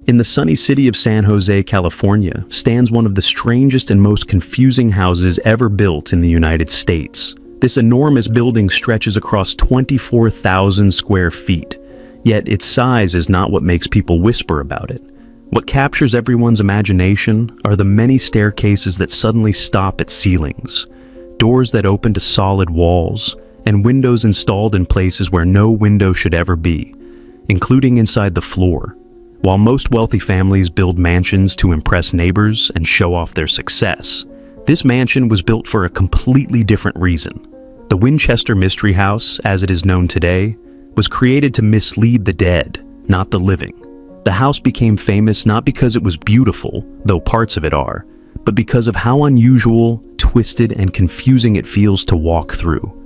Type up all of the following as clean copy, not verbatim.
In the sunny city of San Jose, California, stands one of the strangest and most confusing houses ever built in the United States. This enormous building stretches across 24,000 square feet, yet its size is not what makes people whisper about it. What captures everyone's imagination are the many staircases that suddenly stop at ceilings, doors that open to solid walls, and windows installed in places where no window should ever be, including inside the floor. While most wealthy families build mansions to impress neighbors and show off their success, this mansion was built for a completely different reason. The Winchester Mystery House, as it is known today, was created to mislead the dead, not the living. The house became famous not because it was beautiful, though parts of it are, but because of how unusual, twisted, and confusing it feels to walk through.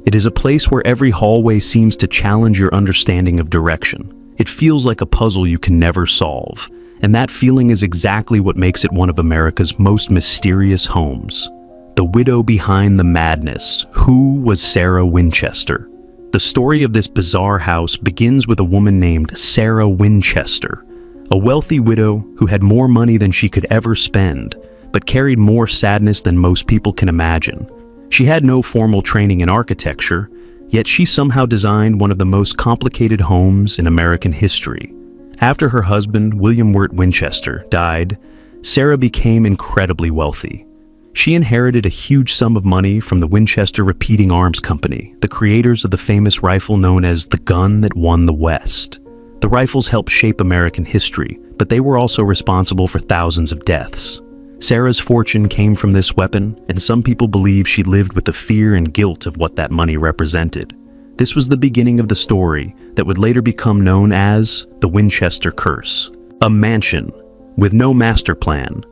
It is a place where every hallway seems to challenge your understanding of direction. It feels like a puzzle you can never solve, and that feeling is exactly what makes it one of America's most mysterious homes. The widow behind the madness. Who was Sarah Winchester? The story of this bizarre house begins with a woman named Sarah Winchester, a wealthy widow who had more money than she could ever spend, but carried more sadness than most people can imagine. She had no formal training in architecture, yet she somehow designed one of the most complicated homes in American history. After her husband, William Wirt Winchester, died, Sarah became incredibly wealthy. She inherited a huge sum of money from the Winchester Repeating Arms Company, the creators of the famous rifle known as the gun that won the West. The rifles helped shape American history, but they were also responsible for thousands of deaths. Sarah's fortune came from this weapon, and some people believe she lived with the fear and guilt of what that money represented. This was the beginning of the story that would later become known as the Winchester Curse. A mansion with no master plan.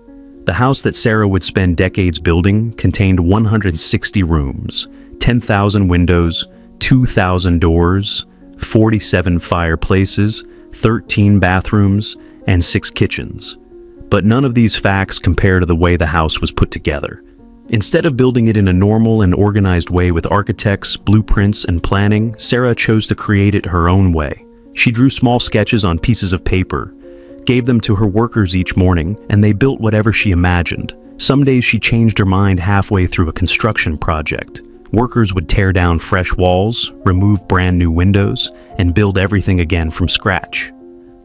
The house that Sarah would spend decades building contained 160 rooms, 10,000 windows, 2,000 doors, 47 fireplaces, 13 bathrooms, and 6 kitchens. But none of these facts compare to the way the house was put together. Instead of building it in a normal and organized way with architects, blueprints, and planning, Sarah chose to create it her own way. She drew small sketches on pieces of paper, gave them to her workers each morning, and they built whatever she imagined. Some days she changed her mind halfway through a construction project. Workers would tear down fresh walls, remove brand new windows, and build everything again from scratch.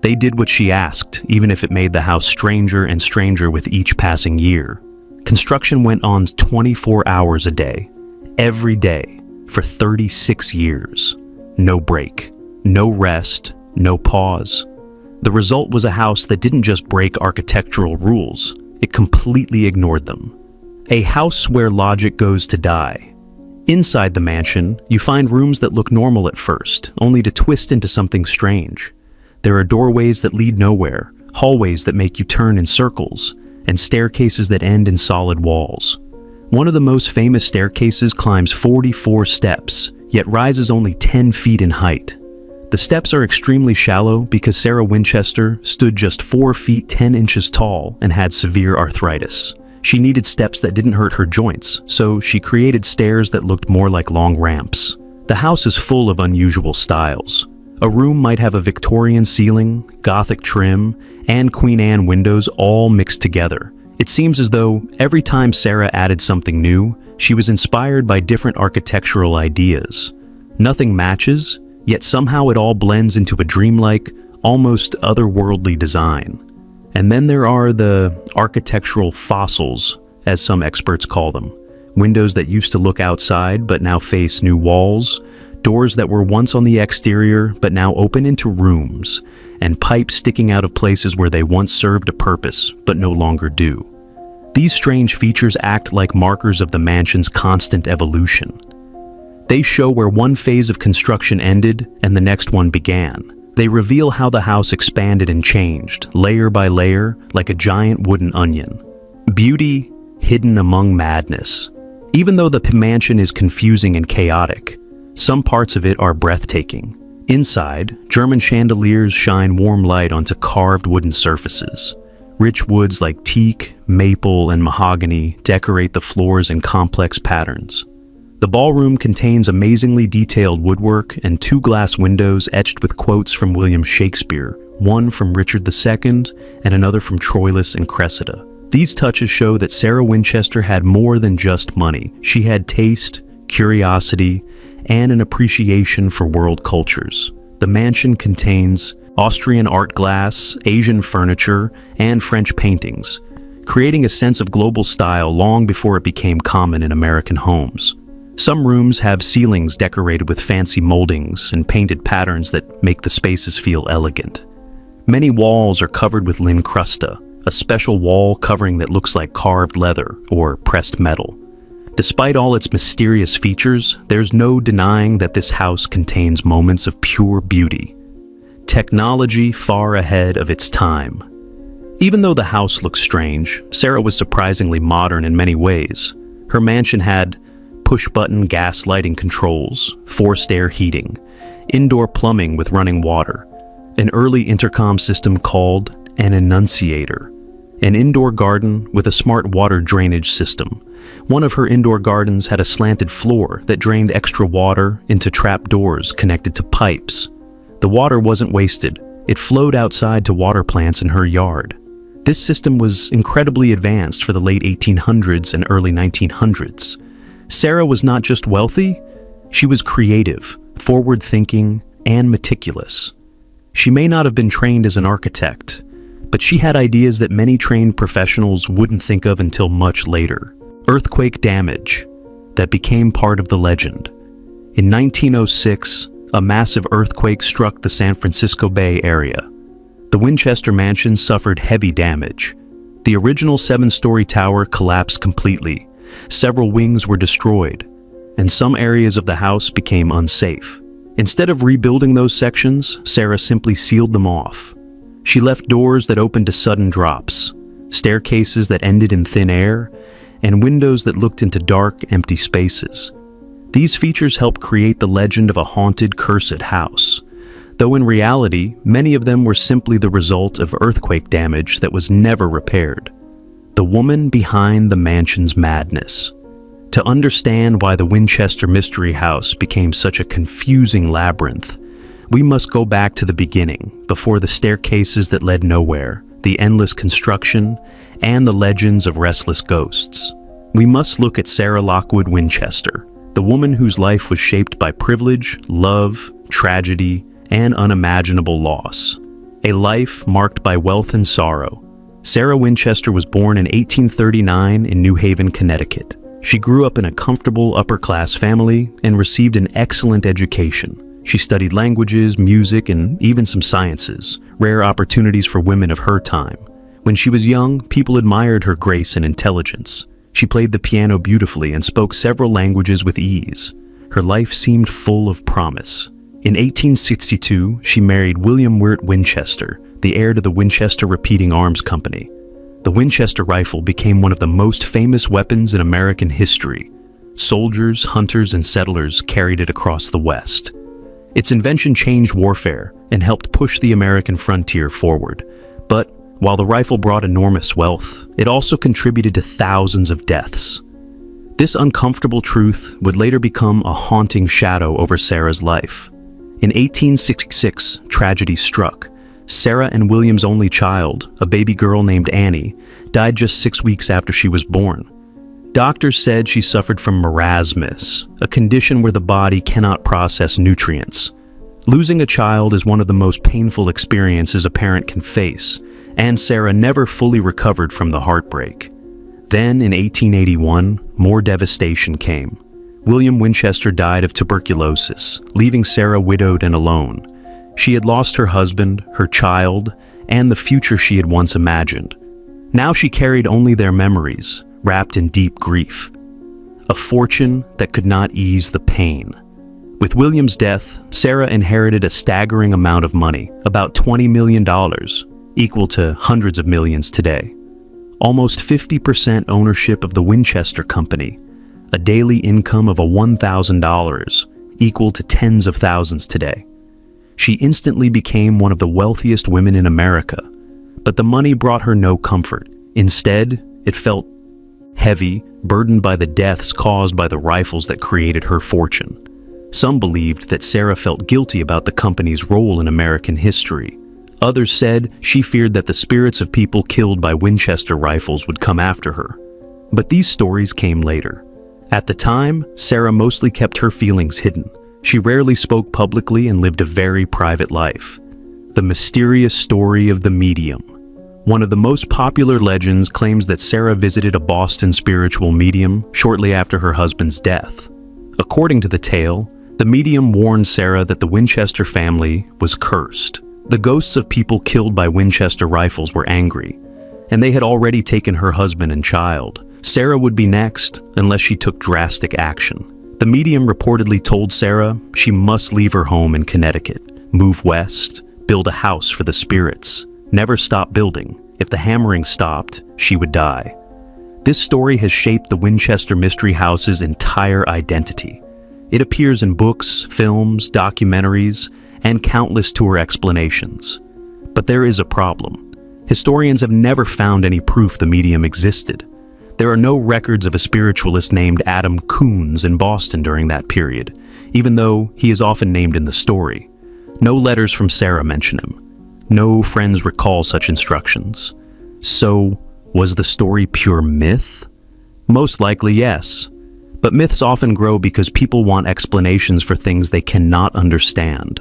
They did what she asked, even if it made the house stranger and stranger with each passing year. Construction went on 24 hours a day, every day, for 36 years. No break, no rest, no pause. The result was a house that didn't just break architectural rules, it completely ignored them. A house where logic goes to die. Inside the mansion, you find rooms that look normal at first, only to twist into something strange. There are doorways that lead nowhere, hallways that make you turn in circles, and staircases that end in solid walls. One of the most famous staircases climbs 44 steps, yet rises only 10 feet in height. The steps are extremely shallow because Sarah Winchester stood just 4 feet 10 inches tall and had severe arthritis. She needed steps that didn't hurt her joints, so she created stairs that looked more like long ramps. The house is full of unusual styles. A room might have a Victorian ceiling, Gothic trim, and Queen Anne windows all mixed together. It seems as though every time Sarah added something new, she was inspired by different architectural ideas. Nothing matches, yet somehow it all blends into a dreamlike, almost otherworldly design. And then there are the architectural fossils, as some experts call them. Windows that used to look outside but now face new walls, doors that were once on the exterior but now open into rooms, and pipes sticking out of places where they once served a purpose but no longer do. These strange features act like markers of the mansion's constant evolution. They show where one phase of construction ended and the next one began. They reveal how the house expanded and changed, layer by layer, like a giant wooden onion. Beauty hidden among madness. Even though the mansion is confusing and chaotic, some parts of it are breathtaking. Inside, German chandeliers shine warm light onto carved wooden surfaces. Rich woods like teak, maple, and mahogany decorate the floors in complex patterns. The ballroom contains amazingly detailed woodwork and 2 glass windows etched with quotes from William Shakespeare, one from Richard II and another from Troilus and Cressida. These touches show that Sarah Winchester had more than just money. She had taste, curiosity, and an appreciation for world cultures. The mansion contains Austrian art glass, Asian furniture, and French paintings, creating a sense of global style long before it became common in American homes. Some rooms have ceilings decorated with fancy moldings and painted patterns that make the spaces feel elegant. Many walls are covered with lincrusta, a special wall covering that looks like carved leather or pressed metal. Despite all its mysterious features, there's no denying that this house contains moments of pure beauty. Technology far ahead of its time. Even though the house looks strange, Sarah was surprisingly modern in many ways. Her mansion had push-button gas lighting controls, forced air heating, indoor plumbing with running water, an early intercom system called an annunciator, an indoor garden with a smart water drainage system. One of her indoor gardens had a slanted floor that drained extra water into trap doors connected to pipes. The water wasn't wasted. It flowed outside to water plants in her yard. This system was incredibly advanced for the late 1800s and early 1900s. Sarah was not just wealthy, she was creative, forward-thinking, and meticulous. She may not have been trained as an architect, but she had ideas that many trained professionals wouldn't think of until much later. Earthquake damage that became part of the legend. In 1906, a massive earthquake struck the San Francisco Bay Area. The Winchester mansion suffered heavy damage. The original 7-story tower collapsed completely. Several wings were destroyed, and some areas of the house became unsafe. Instead of rebuilding those sections, Sarah simply sealed them off. She left doors that opened to sudden drops, staircases that ended in thin air, and windows that looked into dark, empty spaces. These features helped create the legend of a haunted, cursed house, though in reality, many of them were simply the result of earthquake damage that was never repaired. The woman behind the mansion's madness. To understand why the Winchester Mystery House became such a confusing labyrinth, we must go back to the beginning, before the staircases that led nowhere, the endless construction, and the legends of restless ghosts. We must look at Sarah Lockwood Winchester, the woman whose life was shaped by privilege, love, tragedy, and unimaginable loss. A life marked by wealth and sorrow. Sarah Winchester was born in 1839 in New Haven, Connecticut. She grew up in a comfortable upper-class family and received an excellent education. She studied languages, music, and even some sciences, rare opportunities for women of her time. When she was young, people admired her grace and intelligence. She played the piano beautifully and spoke several languages with ease. Her life seemed full of promise. In 1862, she married William Wirt Winchester, the heir to the Winchester Repeating Arms Company. The Winchester rifle became one of the most famous weapons in American history. Soldiers, hunters, and settlers carried it across the West. Its invention changed warfare and helped push the American frontier forward. But while the rifle brought enormous wealth, it also contributed to thousands of deaths. This uncomfortable truth would later become a haunting shadow over Sarah's life. In 1866, tragedy struck. Sarah and William's only child, a baby girl named Annie, died just 6 weeks after she was born. Doctors said she suffered from marasmus, a condition where the body cannot process nutrients. Losing a child is one of the most painful experiences a parent can face, and Sarah never fully recovered from the heartbreak. Then, in 1881, more devastation came. William Winchester died of tuberculosis, leaving Sarah widowed and alone. She had lost her husband, her child, and the future she had once imagined. Now she carried only their memories, wrapped in deep grief. A fortune that could not ease the pain. With William's death, Sarah inherited a staggering amount of money, about $20 million, equal to hundreds of millions today. Almost 50% ownership of the Winchester Company, a daily income of $1,000, equal to tens of thousands today. She instantly became one of the wealthiest women in America, but the money brought her no comfort. Instead, it felt heavy, burdened by the deaths caused by the rifles that created her fortune. Some believed that Sarah felt guilty about the company's role in American history. Others said she feared that the spirits of people killed by Winchester rifles would come after her. But these stories came later. At the time, Sarah mostly kept her feelings hidden. She rarely spoke publicly and lived a very private life. The mysterious story of the medium. One of the most popular legends claims that Sarah visited a Boston spiritual medium shortly after her husband's death. According to the tale, the medium warned Sarah that the Winchester family was cursed. The ghosts of people killed by Winchester rifles were angry, and they had already taken her husband and child. Sarah would be next unless she took drastic action. The medium reportedly told Sarah she must leave her home in Connecticut, move west, build a house for the spirits, never stop building. If the hammering stopped, she would die. This story has shaped the Winchester Mystery House's entire identity. It appears in books, films, documentaries, and countless tour explanations. But there is a problem. Historians have never found any proof the medium existed. There are no records of a spiritualist named Adam Coons in Boston during that period, even though he is often named in the story. No letters from Sarah mention him. No friends recall such instructions. So, was the story pure myth? Most likely, yes. But myths often grow because people want explanations for things they cannot understand.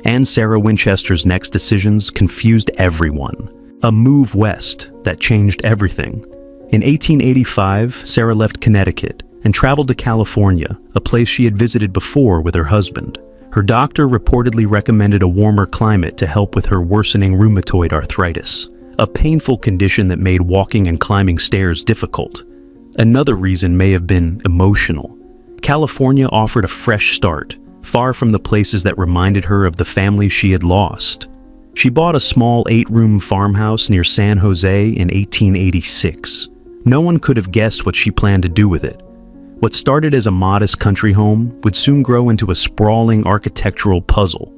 And Sarah Winchester's next decisions confused everyone. A move west that changed everything. In 1885, Sarah left Connecticut and traveled to California, a place she had visited before with her husband. Her doctor reportedly recommended a warmer climate to help with her worsening rheumatoid arthritis, a painful condition that made walking and climbing stairs difficult. Another reason may have been emotional. California offered a fresh start, far from the places that reminded her of the family she had lost. She bought a small 8-room farmhouse near San Jose in 1886. No one could have guessed what she planned to do with it. What started as a modest country home would soon grow into a sprawling architectural puzzle,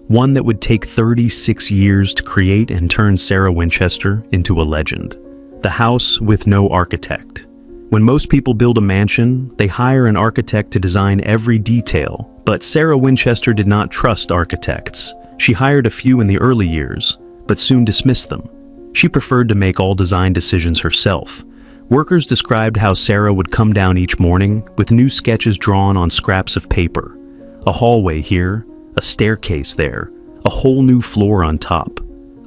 one that would take 36 years to create and turn Sarah Winchester into a legend. The house with no architect. When most people build a mansion, they hire an architect to design every detail, but Sarah Winchester did not trust architects. She hired a few in the early years, but soon dismissed them. She preferred to make all design decisions herself. Workers described how Sarah would come down each morning with new sketches drawn on scraps of paper. A hallway here, a staircase there, a whole new floor on top.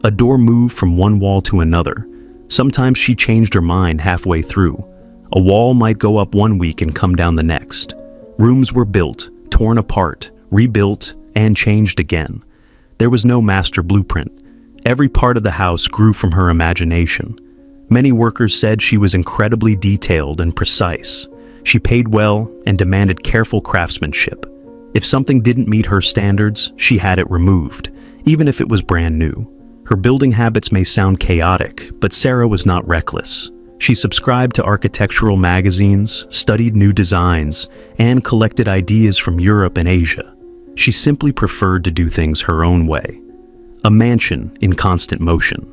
A door moved from one wall to another. Sometimes she changed her mind halfway through. A wall might go up one week and come down the next. Rooms were built, torn apart, rebuilt, and changed again. There was no master blueprint. Every part of the house grew from her imagination. Many workers said she was incredibly detailed and precise. She paid well and demanded careful craftsmanship. If something didn't meet her standards, she had it removed, even if it was brand new. Her building habits may sound chaotic, but Sarah was not reckless. She subscribed to architectural magazines, studied new designs, and collected ideas from Europe and Asia. She simply preferred to do things her own way. A mansion in constant motion.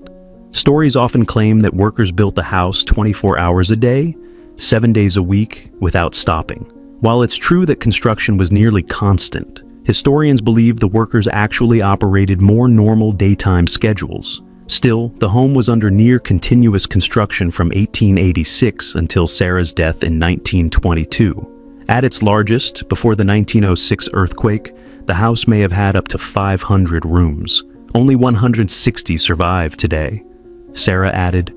Stories often claim that workers built the house 24 hours a day, 7 days a week, without stopping. While it's true that construction was nearly constant, historians believe the workers actually operated more normal daytime schedules. Still, the home was under near continuous construction from 1886 until Sarah's death in 1922. At its largest, before the 1906 earthquake, the house may have had up to 500 rooms. Only 160 survive today. Sarah added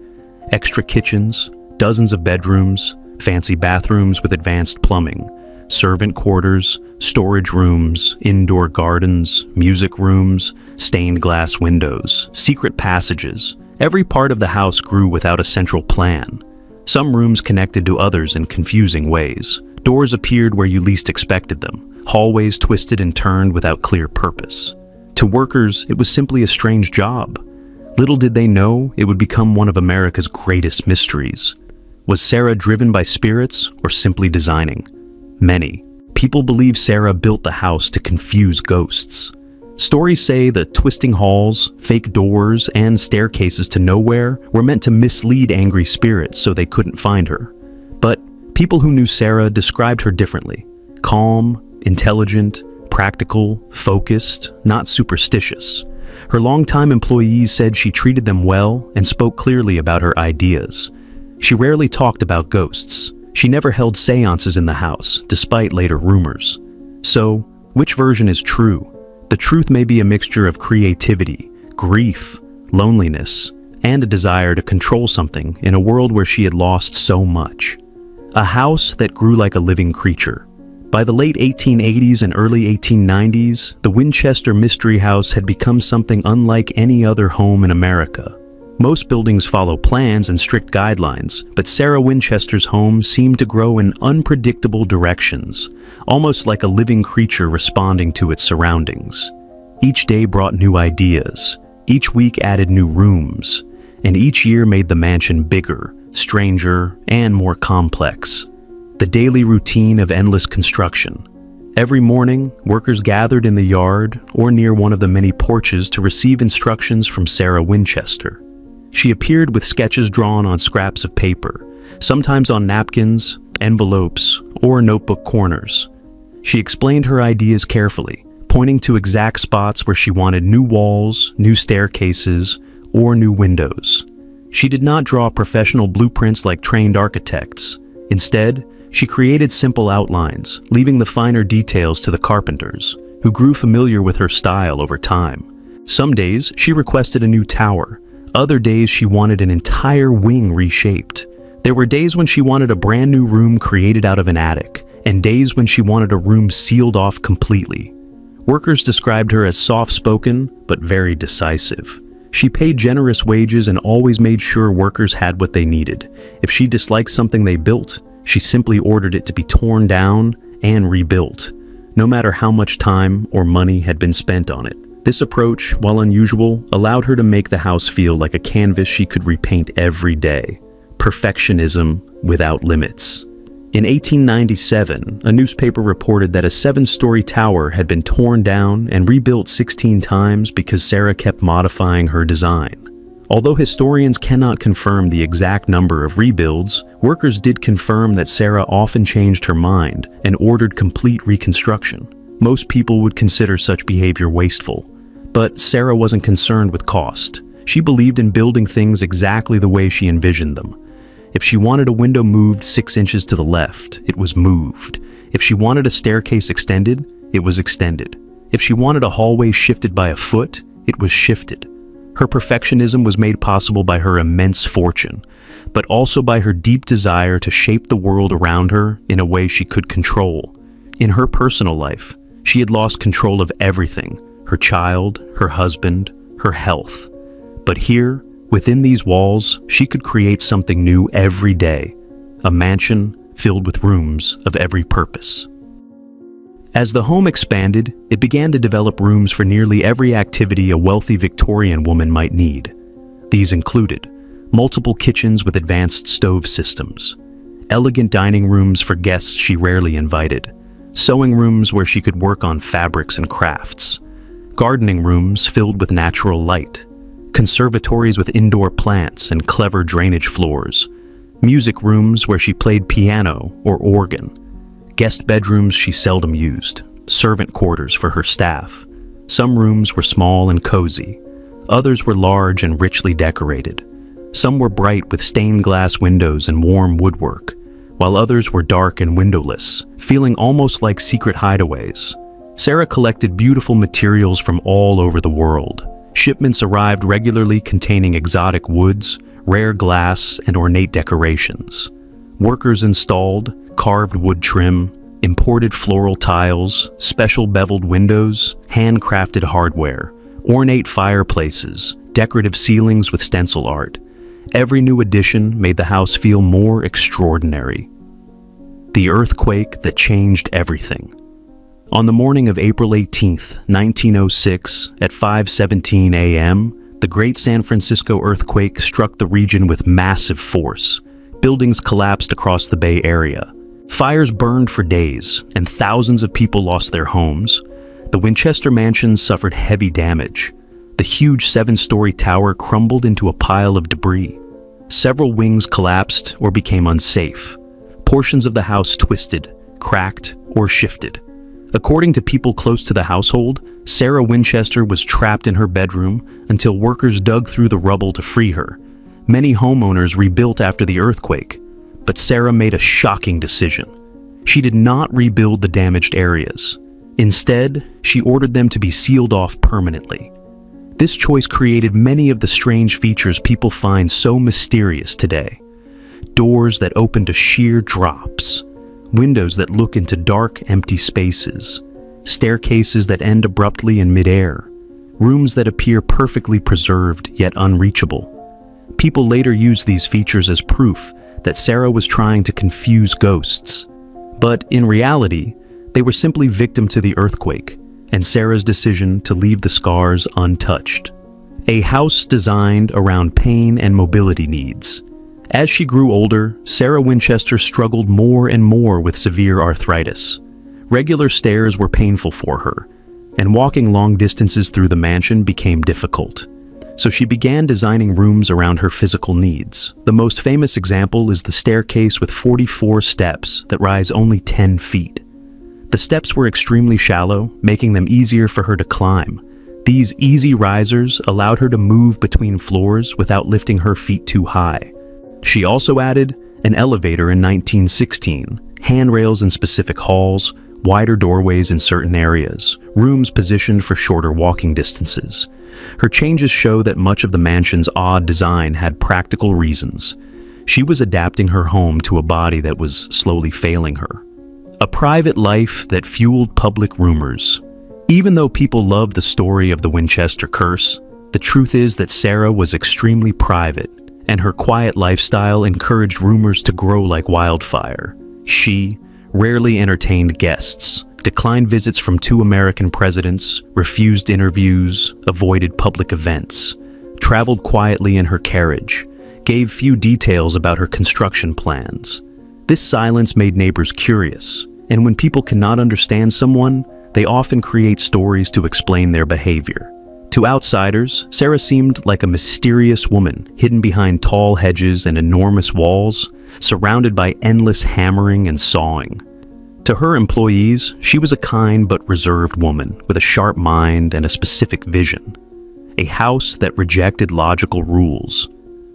extra kitchens, dozens of bedrooms, fancy bathrooms with advanced plumbing, servant quarters, storage rooms, indoor gardens, music rooms, stained glass windows, secret passages. Every part of the house grew without a central plan. Some rooms connected to others in confusing ways. Doors appeared where you least expected them. Hallways twisted and turned without clear purpose. To workers, it was simply a strange job. Little did they know it would become one of America's greatest mysteries. Was Sarah driven by spirits or simply designing? Many. People believe Sarah built the house to confuse ghosts. Stories say the twisting halls, fake doors, and staircases to nowhere were meant to mislead angry spirits so they couldn't find her. But people who knew Sarah described her differently. Calm, intelligent, practical, focused, not superstitious. Her longtime employees said she treated them well and spoke clearly about her ideas. She rarely talked about ghosts. She never held seances in the house, despite later rumors. So, which version is true? The truth may be a mixture of creativity, grief, loneliness, and a desire to control something in a world where she had lost so much. A house that grew like a living creature. By the late 1880s and early 1890s, the Winchester Mystery House had become something unlike any other home in America. Most buildings follow plans and strict guidelines, but Sarah Winchester's home seemed to grow in unpredictable directions, almost like a living creature responding to its surroundings. Each day brought new ideas, each week added new rooms, and each year made the mansion bigger, stranger, and more complex. The daily routine of endless construction. Every morning, workers gathered in the yard or near one of the many porches to receive instructions from Sarah Winchester. She appeared with sketches drawn on scraps of paper, sometimes on napkins, envelopes, or notebook corners. She explained her ideas carefully, pointing to exact spots where she wanted new walls, new staircases, or new windows. She did not draw professional blueprints like trained architects. Instead, she created simple outlines, leaving the finer details to the carpenters, who grew familiar with her style over time. Some days, she requested a new tower. Other days, she wanted an entire wing reshaped. There were days when she wanted a brand new room created out of an attic, and days when she wanted a room sealed off completely. Workers described her as soft-spoken, but very decisive. She paid generous wages and always made sure workers had what they needed. If she disliked something they built, she simply ordered it to be torn down and rebuilt, no matter how much time or money had been spent on it. This approach, while unusual, allowed her to make the house feel like a canvas she could repaint every day. Perfectionism without limits. In 1897, a newspaper reported that a 7-story tower had been torn down and rebuilt 16 times because Sarah kept modifying her design. Although historians cannot confirm the exact number of rebuilds, workers did confirm that Sarah often changed her mind and ordered complete reconstruction. Most people would consider such behavior wasteful, but Sarah wasn't concerned with cost. She believed in building things exactly the way she envisioned them. If she wanted a window moved 6 inches to the left, it was moved. If she wanted a staircase extended, it was extended. If she wanted a hallway shifted by a foot, it was shifted. Her perfectionism was made possible by her immense fortune, but also by her deep desire to shape the world around her in a way she could control. In her personal life, she had lost control of everything: her child, her husband, her health. But here, within these walls, she could create something new every day, a mansion filled with rooms of every purpose. As the home expanded, it began to develop rooms for nearly every activity a wealthy Victorian woman might need. These included multiple kitchens with advanced stove systems, elegant dining rooms for guests she rarely invited, sewing rooms where she could work on fabrics and crafts, gardening rooms filled with natural light, conservatories with indoor plants and clever drainage floors, music rooms where she played piano or organ, guest bedrooms she seldom used, servant quarters for her staff. Some rooms were small and cozy. Others were large and richly decorated. Some were bright with stained glass windows and warm woodwork, while others were dark and windowless, feeling almost like secret hideaways. Sarah collected beautiful materials from all over the world. Shipments arrived regularly containing exotic woods, rare glass, and ornate decorations. Workers installed carved wood trim, imported floral tiles, special beveled windows, handcrafted hardware, ornate fireplaces, decorative ceilings with stencil art. Every new addition made the house feel more extraordinary. The earthquake that changed everything. On the morning of April 18, 1906, at 5:17 a.m., the Great San Francisco earthquake struck the region with massive force. Buildings collapsed across the Bay Area. Fires burned for days, and thousands of people lost their homes. The Winchester mansion suffered heavy damage. The huge 7-story tower crumbled into a pile of debris. Several wings collapsed or became unsafe. Portions of the house twisted, cracked, or shifted. According to people close to the household, Sarah Winchester was trapped in her bedroom until workers dug through the rubble to free her. Many homeowners rebuilt after the earthquake, but Sarah made a shocking decision. She did not rebuild the damaged areas. Instead, she ordered them to be sealed off permanently. This choice created many of the strange features people find so mysterious today. Doors that open to sheer drops, windows that look into dark, empty spaces, staircases that end abruptly in midair, rooms that appear perfectly preserved yet unreachable. People later used these features as proof that Sarah was trying to confuse ghosts. But in reality, they were simply victim to the earthquake and Sarah's decision to leave the scars untouched. A house designed around pain and mobility needs. As she grew older, Sarah Winchester struggled more and more with severe arthritis. Regular stairs were painful for her, and walking long distances through the mansion became difficult. So she began designing rooms around her physical needs. The most famous example is the staircase with 44 steps that rise only 10 feet. The steps were extremely shallow, making them easier for her to climb. These easy risers allowed her to move between floors without lifting her feet too high. She also added an elevator in 1916, handrails in specific halls, wider doorways in certain areas, rooms positioned for shorter walking distances. Her changes show that much of the mansion's odd design had practical reasons. She was adapting her home to a body that was slowly failing her. A private life that fueled public rumors. Even though people loved the story of the Winchester curse, the truth is that Sarah was extremely private, and her quiet lifestyle encouraged rumors to grow like wildfire. She rarely entertained guests, declined visits from 2 American presidents, refused interviews, avoided public events, traveled quietly in her carriage, gave few details about her construction plans. This silence made neighbors curious, and when people cannot understand someone, they often create stories to explain their behavior. To outsiders, Sarah seemed like a mysterious woman, hidden behind tall hedges and enormous walls, surrounded by endless hammering and sawing. To her employees, she was a kind but reserved woman with a sharp mind and a specific vision. A house that rejected logical rules.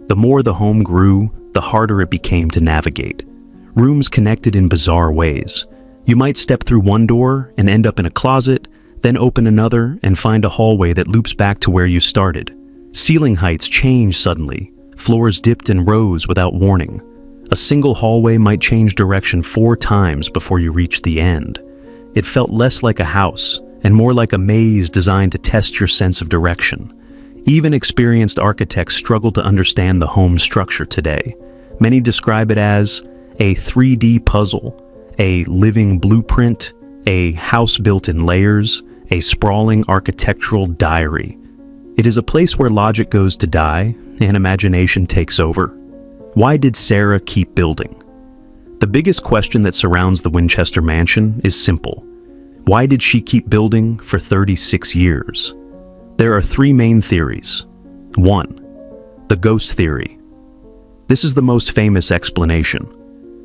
The more the home grew, the harder it became to navigate. Rooms connected in bizarre ways. You might step through one door and end up in a closet, then open another and find a hallway that loops back to where you started. Ceiling heights changed suddenly. Floors dipped and rose without warning. A single hallway might change direction 4 times before you reached the end. It felt less like a house and more like a maze designed to test your sense of direction. Even experienced architects struggle to understand the home structure today. Many describe it as a 3D puzzle, a living blueprint, a house built in layers, a sprawling architectural diary. It is a place where logic goes to die and imagination takes over. Why did Sarah keep building? The biggest question that surrounds the Winchester mansion is simple. Why did she keep building for 36 years? There are 3 main theories. 1. The ghost theory. This is the most famous explanation.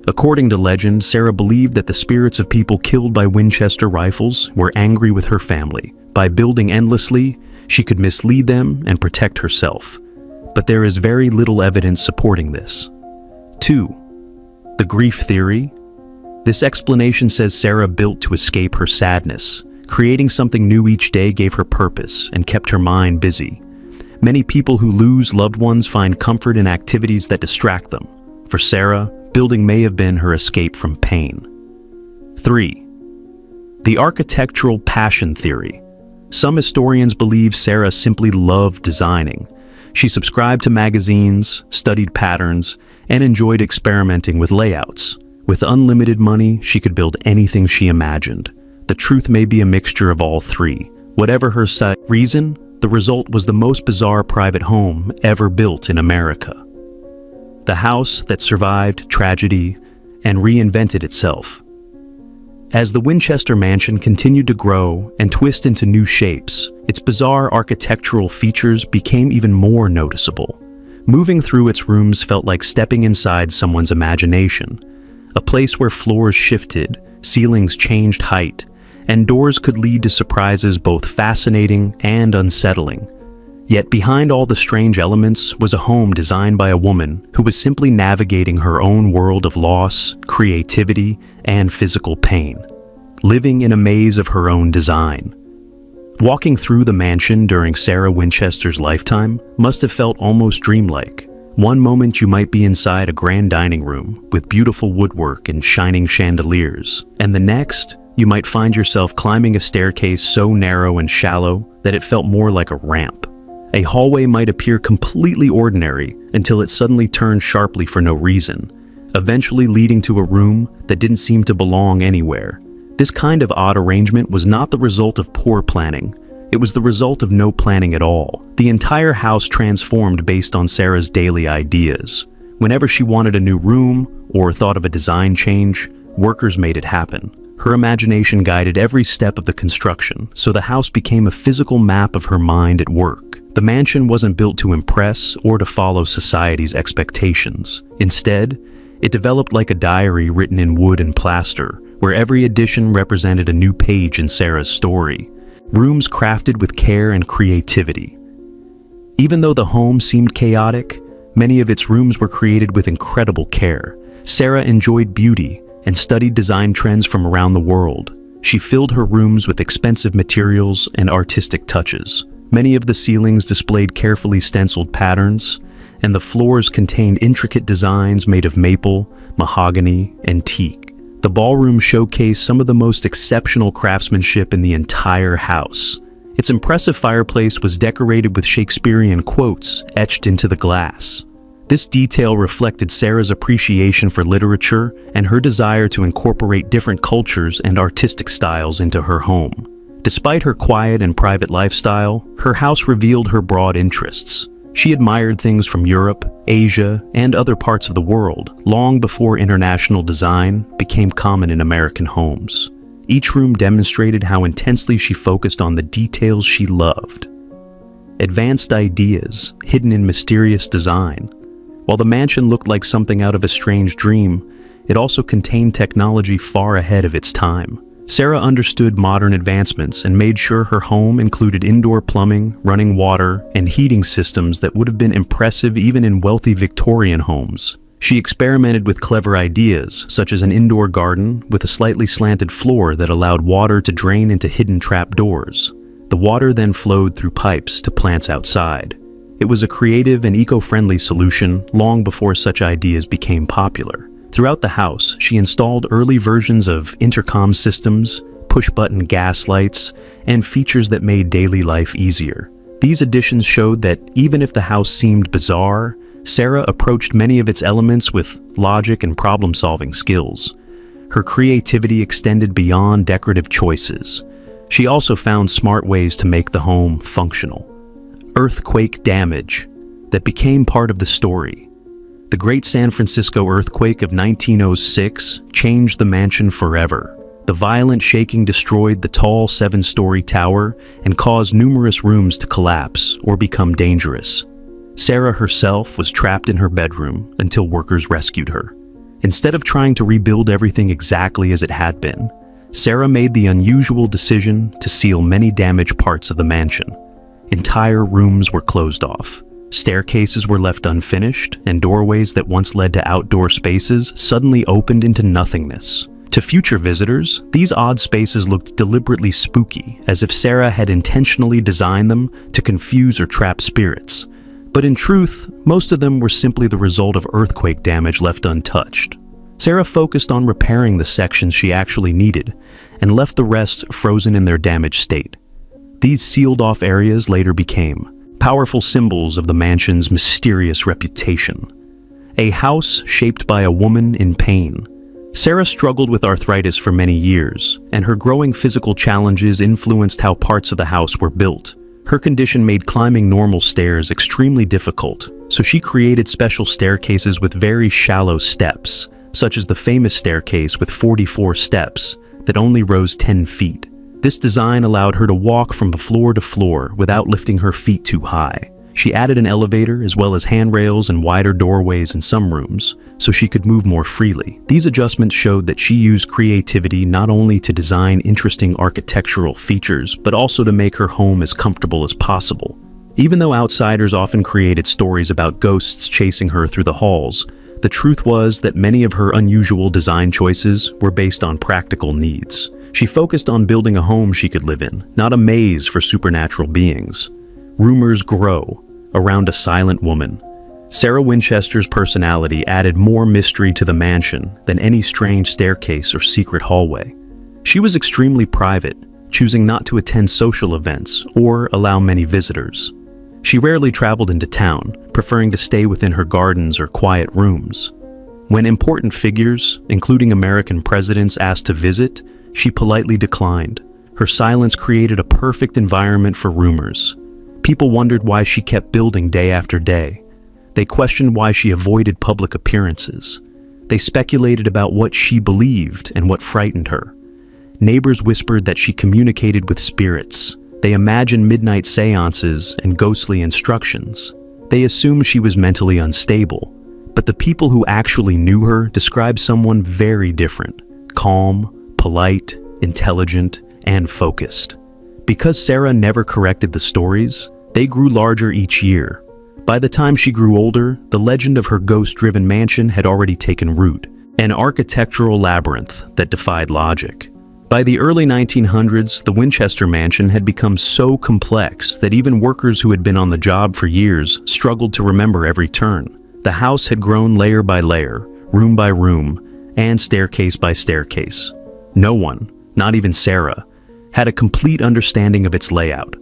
According to legend, Sarah believed that the spirits of people killed by Winchester rifles were angry with her family. By building endlessly, she could mislead them and protect herself. But there is very little evidence supporting this. 2. The grief theory. This explanation says Sarah built to escape her sadness. Creating something new each day gave her purpose and kept her mind busy. Many people who lose loved ones find comfort in activities that distract them. For Sarah, building may have been her escape from pain. 3. The architectural passion theory. Some historians believe Sarah simply loved designing. She subscribed to magazines, studied patterns, and enjoyed experimenting with layouts. With unlimited money, she could build anything she imagined. The truth may be a mixture of all 3. Whatever her reason, the result was the most bizarre private home ever built in America. The house that survived tragedy and reinvented itself. As the Winchester mansion continued to grow and twist into new shapes, its bizarre architectural features became even more noticeable. Moving through its rooms felt like stepping inside someone's imagination, a place where floors shifted, ceilings changed height, and doors could lead to surprises both fascinating and unsettling. Yet behind all the strange elements was a home designed by a woman who was simply navigating her own world of loss, creativity, and physical pain, living in a maze of her own design. Walking through the mansion during Sarah Winchester's lifetime must have felt almost dreamlike. One moment you might be inside a grand dining room with beautiful woodwork and shining chandeliers, and the next, you might find yourself climbing a staircase so narrow and shallow that it felt more like a ramp. A hallway might appear completely ordinary until it suddenly turned sharply for no reason, eventually leading to a room that didn't seem to belong anywhere. This kind of odd arrangement was not the result of poor planning. It was the result of no planning at all. The entire house transformed based on Sarah's daily ideas. Whenever she wanted a new room or thought of a design change, workers made it happen. Her imagination guided every step of the construction, so the house became a physical map of her mind at work. The mansion wasn't built to impress or to follow society's expectations. Instead, it developed like a diary written in wood and plaster, where every addition represented a new page in Sarah's story. Rooms crafted with care and creativity. Even though the home seemed chaotic, many of its rooms were created with incredible care. Sarah enjoyed beauty and studied design trends from around the world. She filled her rooms with expensive materials and artistic touches. Many of the ceilings displayed carefully stenciled patterns, and the floors contained intricate designs made of maple, mahogany, and teak. The ballroom showcased some of the most exceptional craftsmanship in the entire house. Its impressive fireplace was decorated with Shakespearean quotes etched into the glass. This detail reflected Sarah's appreciation for literature and her desire to incorporate different cultures and artistic styles into her home. Despite her quiet and private lifestyle, her house revealed her broad interests. She admired things from Europe, Asia, and other parts of the world, long before international design became common in American homes. Each room demonstrated how intensely she focused on the details she loved. Advanced ideas, hidden in mysterious design. While the mansion looked like something out of a strange dream, it also contained technology far ahead of its time. Sarah understood modern advancements and made sure her home included indoor plumbing, running water, and heating systems that would have been impressive even in wealthy Victorian homes. She experimented with clever ideas, such as an indoor garden with a slightly slanted floor that allowed water to drain into hidden trapdoors. The water then flowed through pipes to plants outside. It was a creative and eco-friendly solution long before such ideas became popular. Throughout the house, she installed early versions of intercom systems, push-button gas lights, and features that made daily life easier. These additions showed that even if the house seemed bizarre, Sarah approached many of its elements with logic and problem-solving skills. Her creativity extended beyond decorative choices. She also found smart ways to make the home functional. Earthquake damage that became part of the story. The Great San Francisco earthquake of 1906 changed the mansion forever. The violent shaking destroyed the tall 7-story tower and caused numerous rooms to collapse or become dangerous. Sarah herself was trapped in her bedroom until workers rescued her. Instead of trying to rebuild everything exactly as it had been, Sarah made the unusual decision to seal many damaged parts of the mansion. Entire rooms were closed off. Staircases were left unfinished, and doorways that once led to outdoor spaces suddenly opened into nothingness. To future visitors, these odd spaces looked deliberately spooky, as if Sarah had intentionally designed them to confuse or trap spirits. But in truth, most of them were simply the result of earthquake damage left untouched. Sarah focused on repairing the sections she actually needed, and left the rest frozen in their damaged state. These sealed-off areas later became powerful symbols of the mansion's mysterious reputation. A house shaped by a woman in pain. Sarah struggled with arthritis for many years, and her growing physical challenges influenced how parts of the house were built. Her condition made climbing normal stairs extremely difficult, so she created special staircases with very shallow steps, such as the famous staircase with 44 steps that only rose 10 feet. This design allowed her to walk from floor to floor without lifting her feet too high. She added an elevator as well as handrails and wider doorways in some rooms, so she could move more freely. These adjustments showed that she used creativity not only to design interesting architectural features, but also to make her home as comfortable as possible. Even though outsiders often created stories about ghosts chasing her through the halls, the truth was that many of her unusual design choices were based on practical needs. She focused on building a home she could live in, not a maze for supernatural beings. Rumors grow around a silent woman. Sarah Winchester's personality added more mystery to the mansion than any strange staircase or secret hallway. She was extremely private, choosing not to attend social events or allow many visitors. She rarely traveled into town, preferring to stay within her gardens or quiet rooms. When important figures, including American presidents, asked to visit, she politely declined. Her silence created a perfect environment for rumors. People wondered why she kept building day after day. They questioned why she avoided public appearances. They speculated about what she believed and what frightened her. Neighbors whispered that she communicated with spirits. They imagined midnight seances and ghostly instructions. They assumed she was mentally unstable. But the people who actually knew her described someone very different: calm, polite, intelligent, and focused. Because Sarah never corrected the stories, they grew larger each year. By the time she grew older, the legend of her ghost-driven mansion had already taken root, an architectural labyrinth that defied logic. By the early 1900s, the Winchester mansion had become so complex that even workers who had been on the job for years struggled to remember every turn. The house had grown layer by layer, room by room, and staircase by staircase. No one, not even Sarah, had a complete understanding of its layout.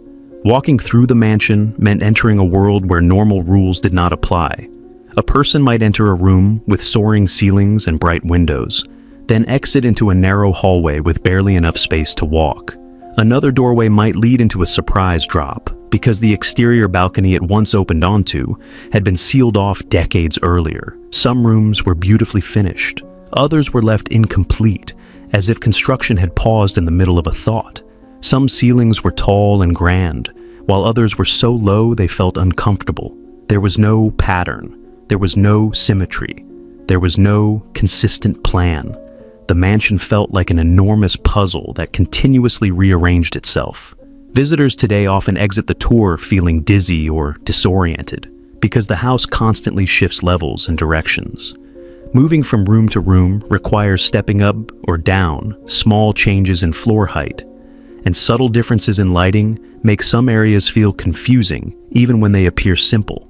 Walking through the mansion meant entering a world where normal rules did not apply. A person might enter a room with soaring ceilings and bright windows, then exit into a narrow hallway with barely enough space to walk. Another doorway might lead into a surprise drop, because the exterior balcony it once opened onto had been sealed off decades earlier. Some rooms were beautifully finished. Others were left incomplete, as if construction had paused in the middle of a thought. Some ceilings were tall and grand, while others were so low they felt uncomfortable. There was no pattern. There was no symmetry. There was no consistent plan. The mansion felt like an enormous puzzle that continuously rearranged itself. Visitors today often exit the tour feeling dizzy or disoriented, because the house constantly shifts levels and directions. Moving from room to room requires stepping up or down, small changes in floor height, and subtle differences in lighting make some areas feel confusing even when they appear simple.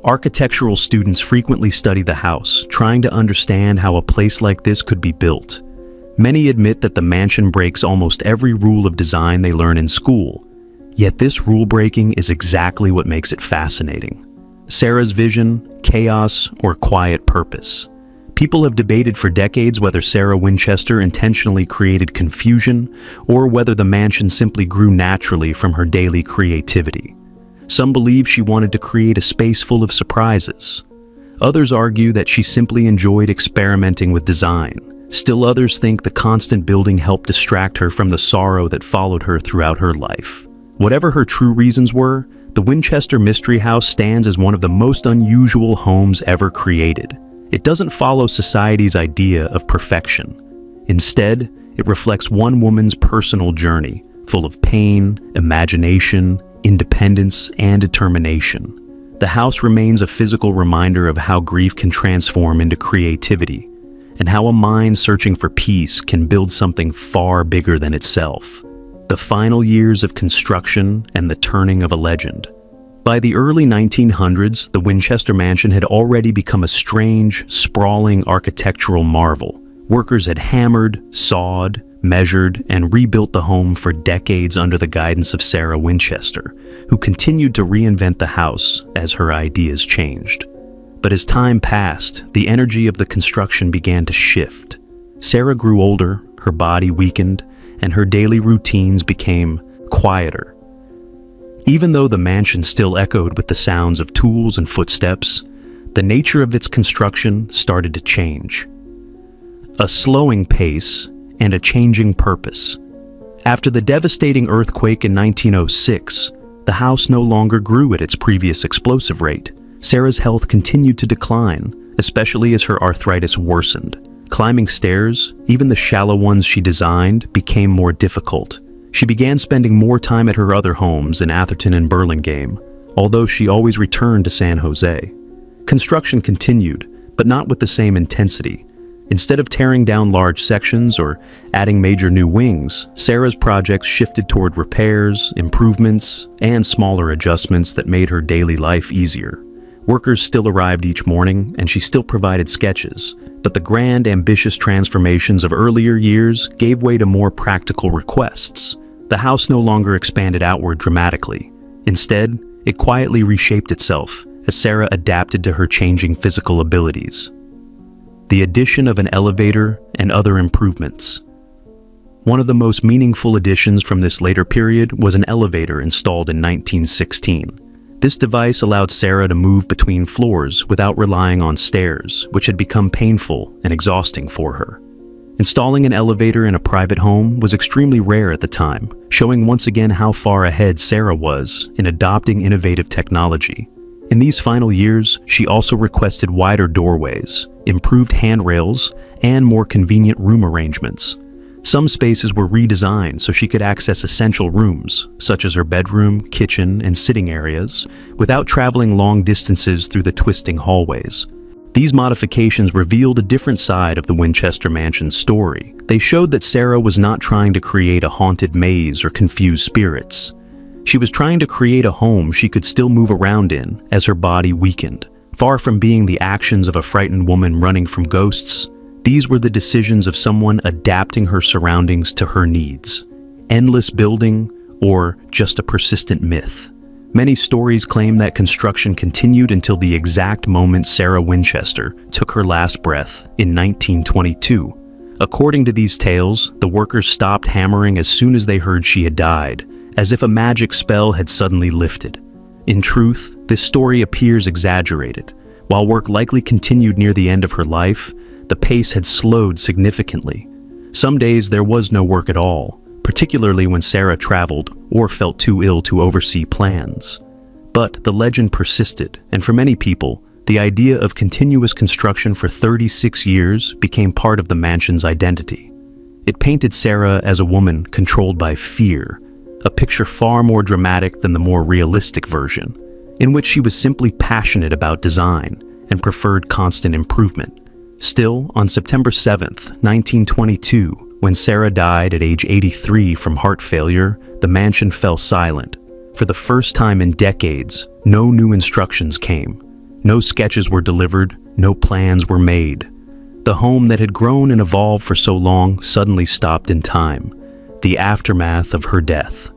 Architectural students frequently study the house, trying to understand how a place like this could be built. Many admit that the mansion breaks almost every rule of design they learn in school, yet this rule-breaking is exactly what makes it fascinating. Sarah's vision, chaos, or quiet purpose. People have debated for decades whether Sarah Winchester intentionally created confusion or whether the mansion simply grew naturally from her daily creativity. Some believe she wanted to create a space full of surprises. Others argue that she simply enjoyed experimenting with design. Still others think the constant building helped distract her from the sorrow that followed her throughout her life. Whatever her true reasons were, the Winchester Mystery House stands as one of the most unusual homes ever created. It doesn't follow society's idea of perfection. Instead, it reflects one woman's personal journey, full of pain, imagination, independence, and determination. The house remains a physical reminder of how grief can transform into creativity, and how a mind searching for peace can build something far bigger than itself. The final years of construction and the turning of a legend. By the early 1900s, the Winchester Mansion had already become a strange, sprawling architectural marvel. Workers had hammered, sawed, measured, and rebuilt the home for decades under the guidance of Sarah Winchester, who continued to reinvent the house as her ideas changed. But as time passed, the energy of the construction began to shift. Sarah grew older, her body weakened, and her daily routines became quieter. Even though the mansion still echoed with the sounds of tools and footsteps, the nature of its construction started to change. A slowing pace and a changing purpose. After the devastating earthquake in 1906, The house no longer grew at its previous explosive rate. Sarah's health continued to decline, especially as her arthritis worsened. Climbing stairs, even the shallow ones she designed, became more difficult. She began spending more time at her other homes in Atherton and Burlingame, although she always returned to San Jose. Construction continued, but not with the same intensity. Instead of tearing down large sections or adding major new wings, Sarah's projects shifted toward repairs, improvements, and smaller adjustments that made her daily life easier. Workers still arrived each morning, and she still provided sketches, but the grand, ambitious transformations of earlier years gave way to more practical requests. The house no longer expanded outward dramatically. Instead, it quietly reshaped itself as Sarah adapted to her changing physical abilities. The addition of an elevator and other improvements. One of the most meaningful additions from this later period was an elevator installed in 1916. This device allowed Sarah to move between floors without relying on stairs, which had become painful and exhausting for her. Installing an elevator in a private home was extremely rare at the time, showing once again how far ahead Sarah was in adopting innovative technology. In these final years, she also requested wider doorways, improved handrails, and more convenient room arrangements. Some spaces were redesigned so she could access essential rooms, such as her bedroom, kitchen, and sitting areas, without traveling long distances through the twisting hallways. These modifications revealed a different side of the Winchester Mansion's story. They showed that Sarah was not trying to create a haunted maze or confuse spirits. She was trying to create a home she could still move around in as her body weakened. Far from being the actions of a frightened woman running from ghosts, these were the decisions of someone adapting her surroundings to her needs. Endless building, or just a persistent myth? Many stories claim that construction continued until the exact moment Sarah Winchester took her last breath in 1922. According to these tales, the workers stopped hammering as soon as they heard she had died, as if a magic spell had suddenly lifted. In truth, this story appears exaggerated. While work likely continued near the end of her life, the pace had slowed significantly. Some days there was no work at all, particularly when Sarah traveled or felt too ill to oversee plans. But the legend persisted, and for many people, the idea of continuous construction for 36 years became part of the mansion's identity. It painted Sarah as a woman controlled by fear, a picture far more dramatic than the more realistic version, in which she was simply passionate about design and preferred constant improvement. Still, on September 7th, 1922, when Sarah died at age 83 from heart failure, the mansion fell silent. For the first time in decades, no new instructions came. No sketches were delivered, no plans were made. The home that had grown and evolved for so long suddenly stopped in time, the aftermath of her death.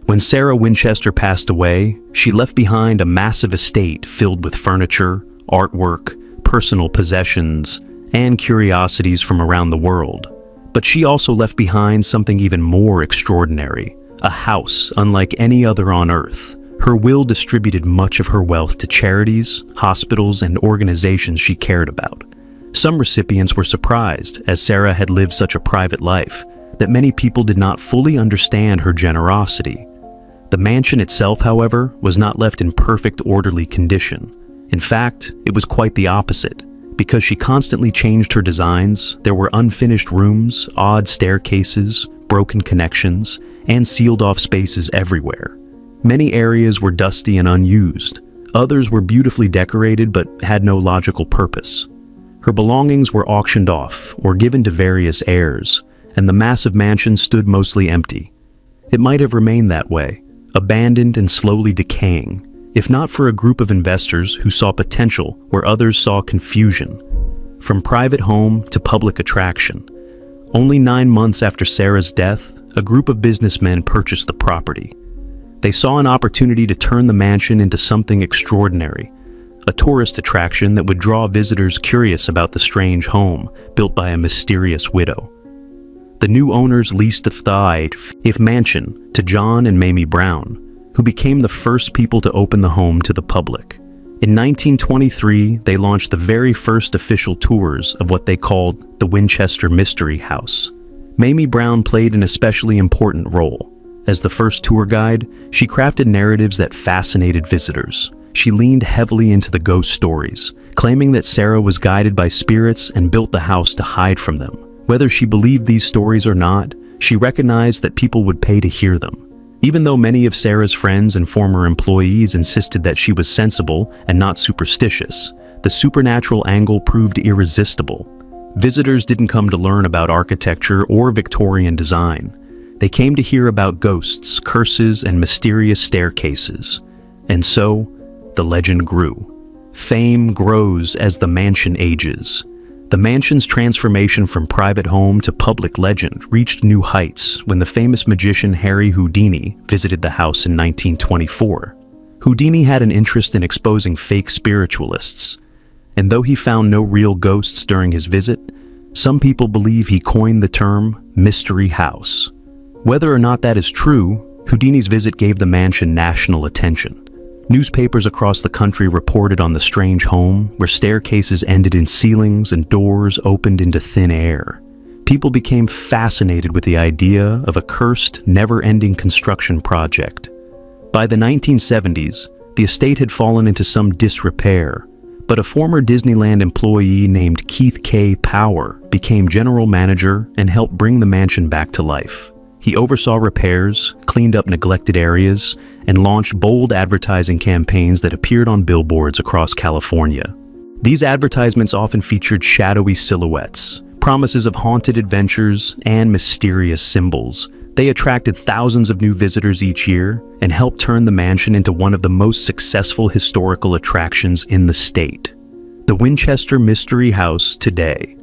When Sarah Winchester passed away, she left behind a massive estate filled with furniture, artwork, personal possessions, and curiosities from around the world. But she also left behind something even more extraordinary, a house unlike any other on Earth. Her will distributed much of her wealth to charities, hospitals, and organizations she cared about. Some recipients were surprised, as Sarah had lived such a private life, that many people did not fully understand her generosity. The mansion itself, however, was not left in perfect, orderly condition. In fact, it was quite the opposite. Because she constantly changed her designs, there were unfinished rooms, odd staircases, broken connections, and sealed-off spaces everywhere. Many areas were dusty and unused. Others were beautifully decorated but had no logical purpose. Her belongings were auctioned off or given to various heirs, and the massive mansion stood mostly empty. It might have remained that way, abandoned and slowly decaying, if not for a group of investors who saw potential where others saw confusion. From private home to public attraction. Only 9 months after Sarah's death, a group of businessmen purchased the property. They saw an opportunity to turn the mansion into something extraordinary, a tourist attraction that would draw visitors curious about the strange home built by a mysterious widow. The new owners leased the mansion to John and Mamie Brown, who became the first people to open the home to the public. In 1923, they launched the very first official tours of what they called the Winchester Mystery House. Mamie Brown played an especially important role. As the first tour guide, she crafted narratives that fascinated visitors. She leaned heavily into the ghost stories, claiming that Sarah was guided by spirits and built the house to hide from them. Whether she believed these stories or not, she recognized that people would pay to hear them. Even though many of Sarah's friends and former employees insisted that she was sensible and not superstitious, the supernatural angle proved irresistible. Visitors didn't come to learn about architecture or Victorian design. They came to hear about ghosts, curses, and mysterious staircases. And so, the legend grew. Fame grows as the mansion ages. The mansion's transformation from private home to public legend reached new heights when the famous magician Harry Houdini visited the house in 1924. Houdini had an interest in exposing fake spiritualists, and though he found no real ghosts during his visit, some people believe he coined the term mystery house. Whether or not that is true, Houdini's visit gave the mansion national attention. Newspapers across the country reported on the strange home, where staircases ended in ceilings and doors opened into thin air. People became fascinated with the idea of a cursed, never-ending construction project. By the 1970s, the estate had fallen into some disrepair, but a former Disneyland employee named Keith K. Power became general manager and helped bring the mansion back to life. He oversaw repairs, cleaned up neglected areas, and launched bold advertising campaigns that appeared on billboards across California. These advertisements often featured shadowy silhouettes, promises of haunted adventures, and mysterious symbols. They attracted thousands of new visitors each year and helped turn the mansion into one of the most successful historical attractions in the state. The Winchester Mystery House today.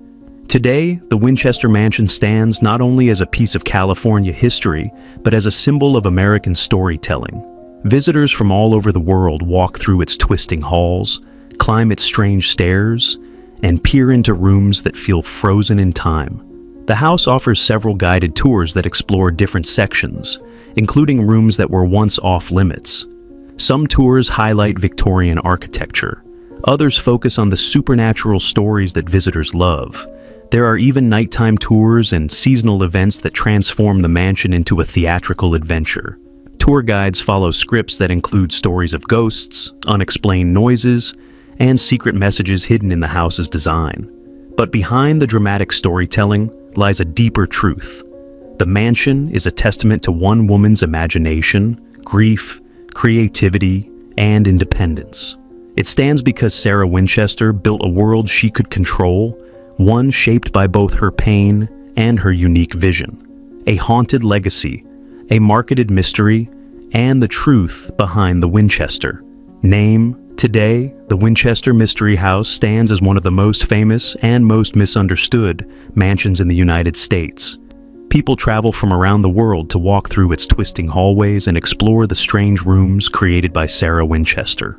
Today, the Winchester Mansion stands not only as a piece of California history, but as a symbol of American storytelling. Visitors from all over the world walk through its twisting halls, climb its strange stairs, and peer into rooms that feel frozen in time. The house offers several guided tours that explore different sections, including rooms that were once off-limits. Some tours highlight Victorian architecture. Others focus on the supernatural stories that visitors love. There are even nighttime tours and seasonal events that transform the mansion into a theatrical adventure. Tour guides follow scripts that include stories of ghosts, unexplained noises, and secret messages hidden in the house's design. But behind the dramatic storytelling lies a deeper truth. The mansion is a testament to one woman's imagination, grief, creativity, and independence. It stands because Sarah Winchester built a world she could control, one shaped by both her pain and her unique vision. A haunted legacy, a marketed mystery, and the truth behind the Winchester. Name, today, the Winchester Mystery House stands as one of the most famous and most misunderstood mansions in the United States. People travel from around the world to walk through its twisting hallways and explore the strange rooms created by Sarah Winchester,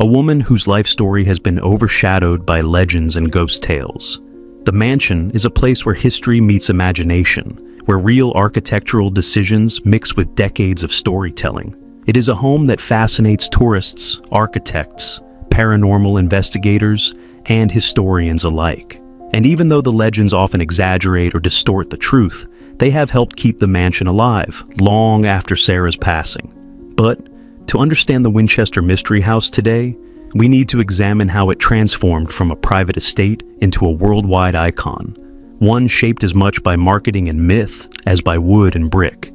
a woman whose life story has been overshadowed by legends and ghost tales. The mansion is a place where history meets imagination, where real architectural decisions mix with decades of storytelling. It is a home that fascinates tourists, architects, paranormal investigators, and historians alike. And even though the legends often exaggerate or distort the truth, they have helped keep the mansion alive long after Sarah's passing. But to understand the Winchester Mystery House today, we need to examine how it transformed from a private estate into a worldwide icon, one shaped as much by marketing and myth as by wood and brick.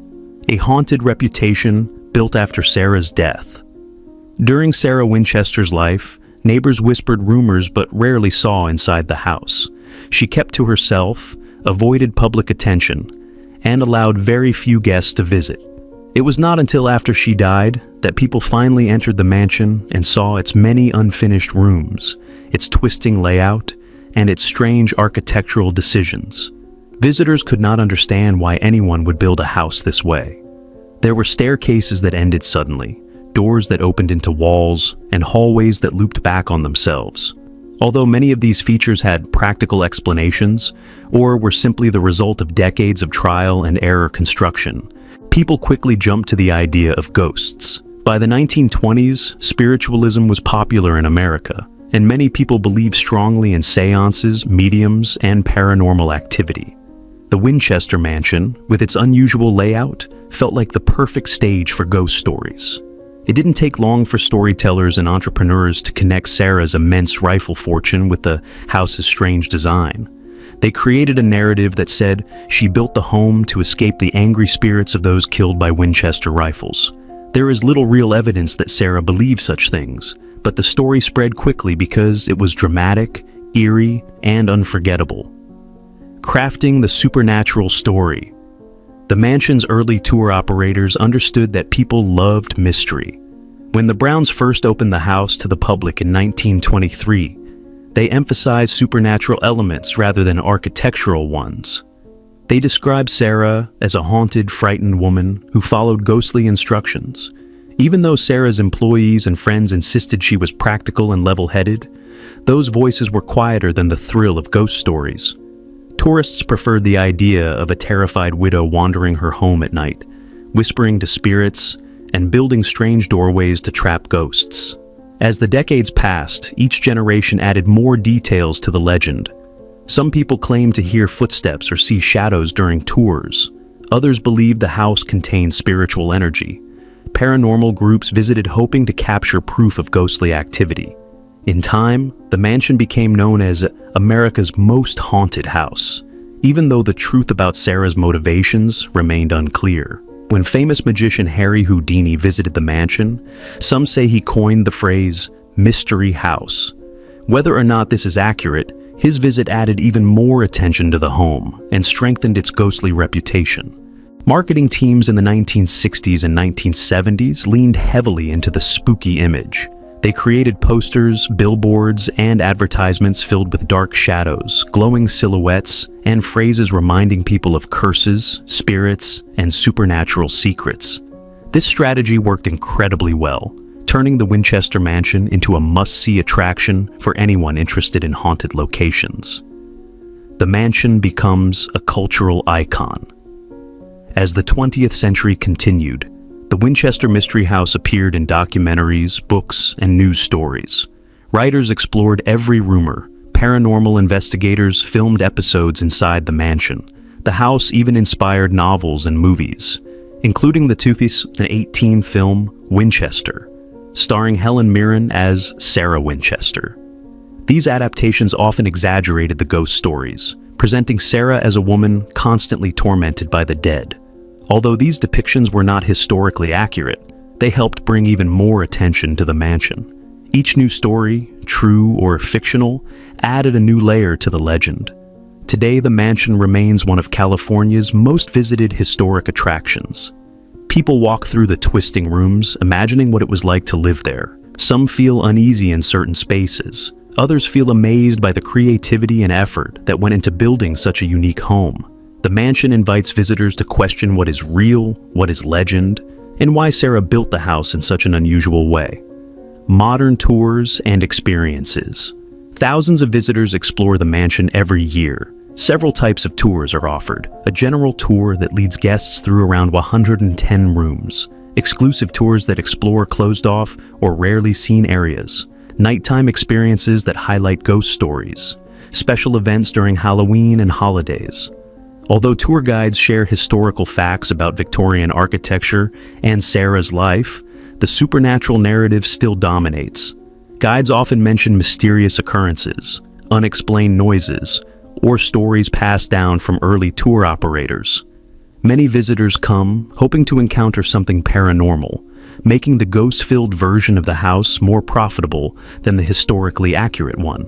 A haunted reputation built after Sarah's death. During Sarah Winchester's life, neighbors whispered rumors but rarely saw inside the house. She kept to herself, avoided public attention, and allowed very few guests to visit. It was not until after she died that people finally entered the mansion and saw its many unfinished rooms, its twisting layout, and its strange architectural decisions. Visitors could not understand why anyone would build a house this way. There were staircases that ended suddenly, doors that opened into walls, and hallways that looped back on themselves. Although many of these features had practical explanations, or were simply the result of decades of trial and error construction, people quickly jumped to the idea of ghosts. By the 1920s, spiritualism was popular in America, and many people believed strongly in seances, mediums, and paranormal activity. The Winchester mansion, with its unusual layout, felt like the perfect stage for ghost stories. It didn't take long for storytellers and entrepreneurs to connect Sarah's immense rifle fortune with the house's strange design. They created a narrative that said she built the home to escape the angry spirits of those killed by Winchester rifles. There is little real evidence that Sarah believed such things, but the story spread quickly because it was dramatic, eerie, and unforgettable. Crafting the supernatural story. The mansion's early tour operators understood that people loved mystery. When the Browns first opened the house to the public in 1923, they emphasized supernatural elements rather than architectural ones. They described Sarah as a haunted, frightened woman who followed ghostly instructions. Even though Sarah's employees and friends insisted she was practical and level-headed, those voices were quieter than the thrill of ghost stories. Tourists preferred the idea of a terrified widow wandering her home at night, whispering to spirits, and building strange doorways to trap ghosts. As the decades passed, each generation added more details to the legend. Some people claimed to hear footsteps or see shadows during tours. Others believed the house contained spiritual energy. Paranormal groups visited hoping to capture proof of ghostly activity. In time, the mansion became known as America's most haunted house, even though the truth about Sarah's motivations remained unclear. When famous magician Harry Houdini visited the mansion, some say he coined the phrase, "mystery house." Whether or not this is accurate, his visit added even more attention to the home and strengthened its ghostly reputation. Marketing teams in the 1960s and 1970s leaned heavily into the spooky image. They created posters, billboards, and advertisements filled with dark shadows, glowing silhouettes, and phrases reminding people of curses, spirits, and supernatural secrets. This strategy worked incredibly well, turning the Winchester Mansion into a must-see attraction for anyone interested in haunted locations. The mansion becomes a cultural icon. As the 20th century continued, the Winchester Mystery House appeared in documentaries, books, and news stories. Writers explored every rumor. Paranormal investigators filmed episodes inside the mansion. The house even inspired novels and movies, including the 2018 film Winchester, starring Helen Mirren as Sarah Winchester. These adaptations often exaggerated the ghost stories, presenting Sarah as a woman constantly tormented by the dead. Although these depictions were not historically accurate, they helped bring even more attention to the mansion. Each new story, true or fictional, added a new layer to the legend. Today, the mansion remains one of California's most visited historic attractions. People walk through the twisting rooms, imagining what it was like to live there. Some feel uneasy in certain spaces. Others feel amazed by the creativity and effort that went into building such a unique home. The mansion invites visitors to question what is real, what is legend, and why Sarah built the house in such an unusual way. Modern tours and experiences. Thousands of visitors explore the mansion every year. Several types of tours are offered. A general tour that leads guests through around 110 rooms. Exclusive tours that explore closed-off or rarely seen areas. Nighttime experiences that highlight ghost stories. Special events during Halloween and holidays. Although tour guides share historical facts about Victorian architecture and Sarah's life, the supernatural narrative still dominates. Guides often mention mysterious occurrences, unexplained noises, or stories passed down from early tour operators. Many visitors come hoping to encounter something paranormal, making the ghost-filled version of the house more profitable than the historically accurate one.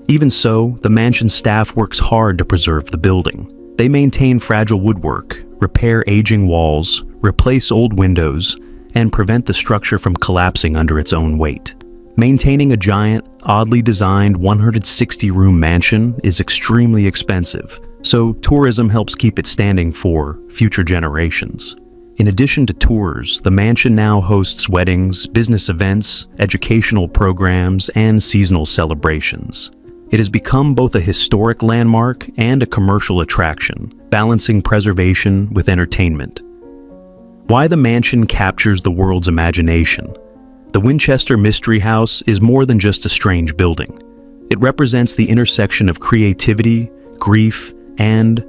Even so, the mansion staff works hard to preserve the building. They maintain fragile woodwork, repair aging walls, replace old windows, and prevent the structure from collapsing under its own weight. Maintaining a giant, oddly designed 160-room mansion is extremely expensive, so tourism helps keep it standing for future generations. In addition to tours, the mansion now hosts weddings, business events, educational programs, and seasonal celebrations. It has become both a historic landmark and a commercial attraction, balancing preservation with entertainment. Why the mansion captures the world's imagination. The Winchester Mystery House is more than just a strange building. It represents the intersection of creativity, grief, and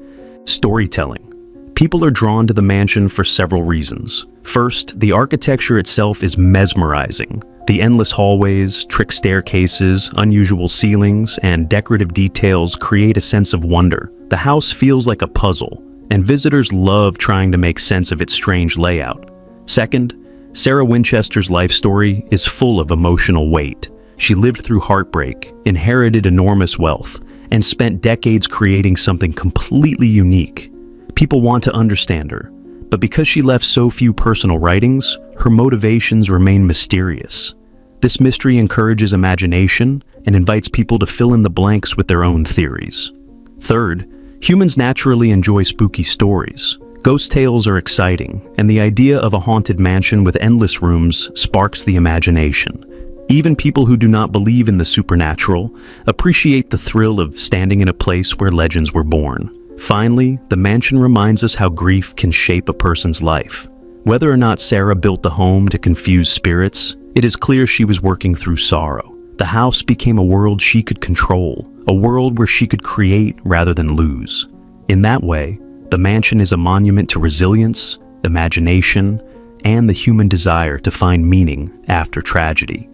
Storytelling. People are drawn to the mansion for several reasons. First, the architecture itself is mesmerizing. The endless hallways, trick staircases, unusual ceilings, and decorative details create a sense of wonder. The house feels like a puzzle, and visitors love trying to make sense of its strange layout. Second, Sarah Winchester's life story is full of emotional weight. She lived through heartbreak, inherited enormous wealth, and spent decades creating something completely unique. People want to understand her, but because she left so few personal writings, her motivations remain mysterious. This mystery encourages imagination and invites people to fill in the blanks with their own theories. Third, humans naturally enjoy spooky stories. Ghost tales are exciting, and the idea of a haunted mansion with endless rooms sparks the imagination. Even people who do not believe in the supernatural appreciate the thrill of standing in a place where legends were born. Finally, the mansion reminds us how grief can shape a person's life. Whether or not Sarah built the home to confuse spirits, it is clear she was working through sorrow. The house became a world she could control, a world where she could create rather than lose. In that way, the mansion is a monument to resilience, imagination, and the human desire to find meaning after tragedy.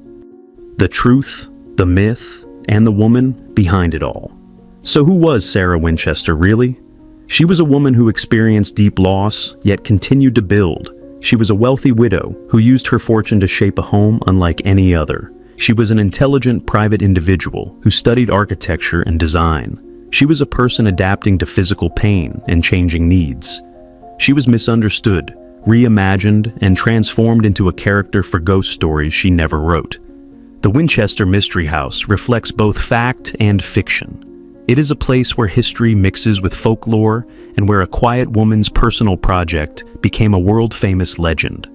The truth, the myth, and the woman behind it all. So who was Sarah Winchester really? She was a woman who experienced deep loss, yet continued to build. She was a wealthy widow who used her fortune to shape a home unlike any other. She was an intelligent private individual who studied architecture and design. She was a person adapting to physical pain and changing needs. She was misunderstood, reimagined, and transformed into a character for ghost stories she never wrote. The Winchester Mystery House reflects both fact and fiction. It is a place where history mixes with folklore and where a quiet woman's personal project became a world-famous legend.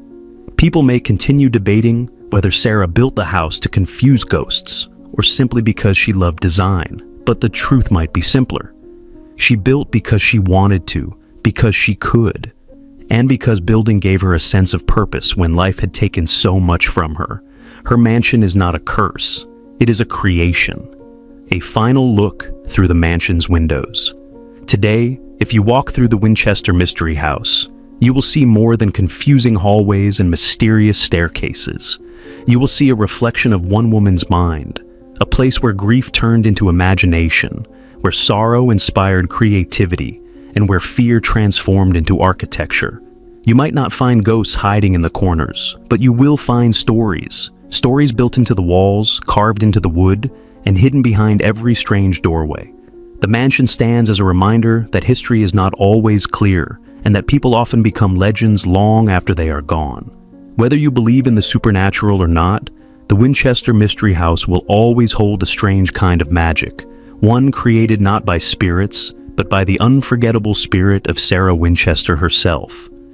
People may continue debating whether Sarah built the house to confuse ghosts or simply because she loved design, but the truth might be simpler. She built because she wanted to, because she could, and because building gave her a sense of purpose when life had taken so much from her. Her mansion is not a curse, it is a creation. A final look through the mansion's windows. Today, if you walk through the Winchester Mystery House, you will see more than confusing hallways and mysterious staircases. You will see a reflection of one woman's mind, a place where grief turned into imagination, where sorrow inspired creativity, and where fear transformed into architecture. You might not find ghosts hiding in the corners, but you will find stories. Stories built into the walls, carved into the wood, and hidden behind every strange doorway. The mansion stands as a reminder that history is not always clear, and that people often become legends long after they are gone. Whether you believe in the supernatural or not, the Winchester Mystery House will always hold a strange kind of magic, one created not by spirits, but by the unforgettable spirit of Sarah Winchester herself.